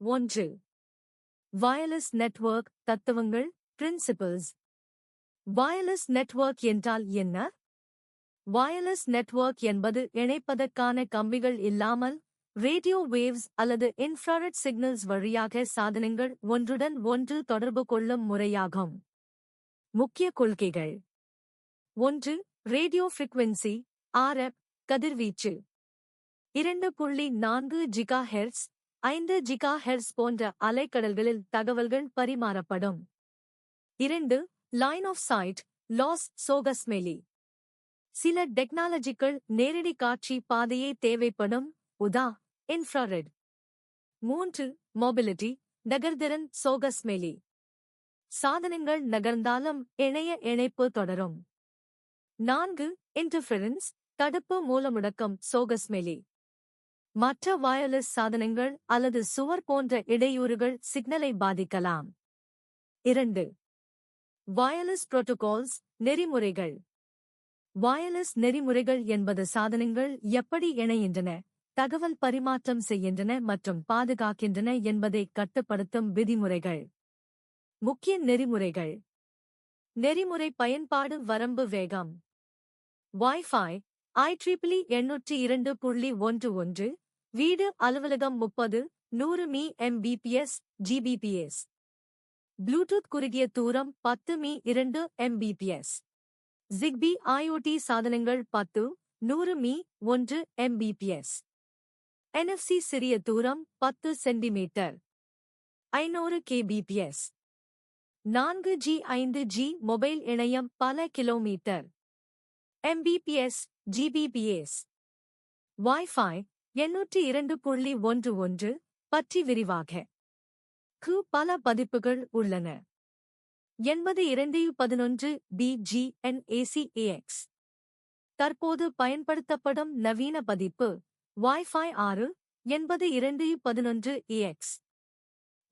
1. Wireless network தத்துவங்கள் principles. Wireless network என்றால் என்ன? வயர்லெஸ் நெட்வொர்க் என்பது இணைப்பதற்கான கம்பிகள் இல்லாமல் ரேடியோ வேவ்ஸ் அல்லது இன்ஃப்ராரெட் சிக்னல்ஸ் வழியாக சாதனங்கள் ஒன்றுடன் ஒன்று தொடர்பு கொள்ளும் முறையாகும். முக்கிய கொள்கைகள். 1. ரேடியோ ஃப்ரீக்வென்சி RF கதிர்வீச்சு 2.4 GHz 5 GHz போன்ற அலைக்கடல்களில் தகவல்கள் பரிமாறப்படும். 2. லைன் ஆஃப் சைட் லாஸ் சோகஸ்மெலி சில டெக்னாலஜிகள் நேரடி காட்சி பாதையே தேவைப்படும், உதா இன்ஃப்ராரெட். 3. மொபிலிட்டி நகர்திறன் சோகஸ்மெலி சாதனங்கள் நகர்ந்தாலும் இணைய இணைப்பு தொடரும். 4. இன்டர்ஃபெரன்ஸ் தடுப்பு மூலமுடக்கம் சோகஸ்மெலி மற்ற வயர்லெஸ் சாதனங்கள் அல்லது சுவர் போன்ற இடையூறுகள் சிக்னலை பாதிக்கலாம். 2. வயர்லெஸ் புரோட்டோகால்ஸ் நெறிமுறைகள் வயர்லெஸ் நெறிமுறைகள் என்பது சாதனங்கள் எப்படி இணைகின்றன, தகவல் பரிமாற்றம் செய்கின்றன மற்றும் பாதுகாக்கின்றன என்பதை கட்டுப்படுத்தும் விதிமுறைகள். முக்கிய நெறிமுறைகள். நெறிமுறை பயன்பாடு வரம்பு வேகம் Wi-Fi IEEE 802.11 வீடு அலுவலகம் 30-100 Mbps Gbps. ப்ளூடூத் குறுகிய தூரம் 10 2 Mbps. Zigbee IoT சாதனங்கள் 10-100 1 Mbps. NFC சிறிய தூரம் 10 cm 500 kbps. 4G 5G mobile இணையம் பல கிலோமீட்டர் Mbps Gbps. Wi-Fi 802.11 பற்றி விரிவாக பல பதிப்புகள் உள்ளன. 82.11b/GNAC/AX தற்போது பயன்படுத்தப்படும் நவீன பதிப்பு Wi-Fi 6 82.11ax.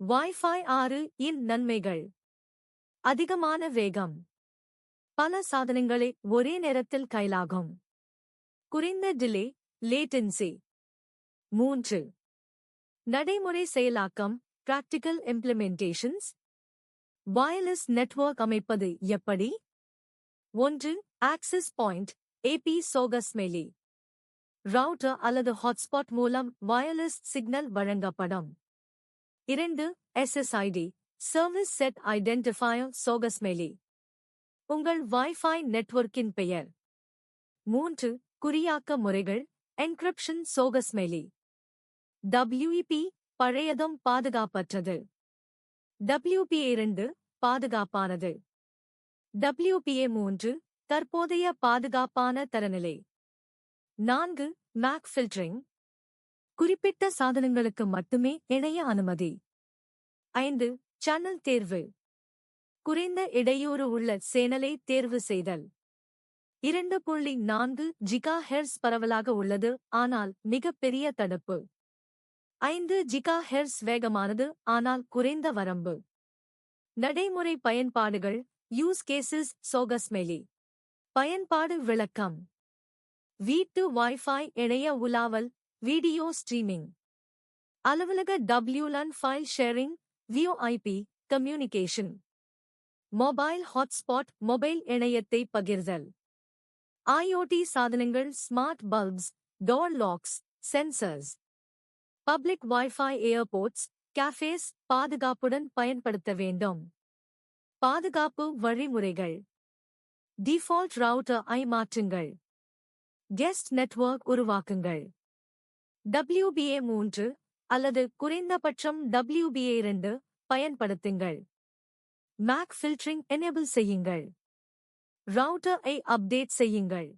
Wi-Fi 6 இன் நன்மைகள். அதிகமான வேகம் பல சாதனங்களை ஒரே நேரத்தில் கையாளாகும். குறைந்த டிலே லேட்டன்சி. 3. நடைமுறை செயலாக்கம் பிராக்டிகல் இம்ப்ளிமெண்டேஷன்ஸ். வயர்லெஸ் நெட்வொர்க் அமைப்பது எப்படி? 1. ஆக்சஸ் பாயிண்ட் AP சோகஸ்மெலி ரவுட்டர் அல்லது ஹாட்ஸ்பாட் மூலம் வயர்லெஸ் சிக்னல் வழங்கப்படும். 2. SSID சர்வீஸ் செட் ஐடென்டிஃபையர் சோகஸ்மெலி உங்கள் வைஃபை நெட்வொர்க்கின் பெயர். 3. குறியாக்க முறைகள் என்கிரிப்ஷன் சோகஸ்மெலி WEP பழையதும் பாதுகாப்பற்றது. WPA2 பாதுகாப்பானது. WPA3 தற்போதைய பாதுகாப்பான தரநிலை. 4. MAC ஃபில்டரிங் குறிப்பிட்ட சாதனங்களுக்கு மட்டுமே இணைய அனுமதி. 5. சேனல் தேர்வு குறைந்த இடையூறு உள்ள சேனலை தேர்வு செய்தல். 2.4 GHz பரவலாக உள்ளது, ஆனால் மிகப்பெரிய தடுப்பு. 5 GHz வேகமானது, ஆனால் குறைந்த வரம்பு. நடைமுறை பயன்பாடுகள் யூஸ் கேசஸ் சோகஸ்மெலி பயன்பாடு விளக்கம். வீட்டு வைஃபை இணைய உலாவல் வீடியோ ஸ்ட்ரீமிங். அலுவலக WLAN file sharing VoIP communication. Mobile hotspot mobile இணையத்தை பகிர்தல். IoT சாதனங்கள் smart bulbs door locks sensors. Public wifi airports cafes பாதுகாப்புடன் பயன்படுத்த வேண்டும். பாதுகாப்பு வழிமுறைகள். டிஃபால்ட் ரவுட்டர் மாற்றுங்கள். கெஸ்ட் நெட்வொர்க் உருவாக்குங்கள். WBA3 அல்லது குறைந்தபட்சம் WBA2 பயன்படுத்துங்கள். MAC ஃபில்டரிங் எனேபிள் செய்யுங்கள். ரவுட்டர் அப்டேட் செய்யுங்கள்.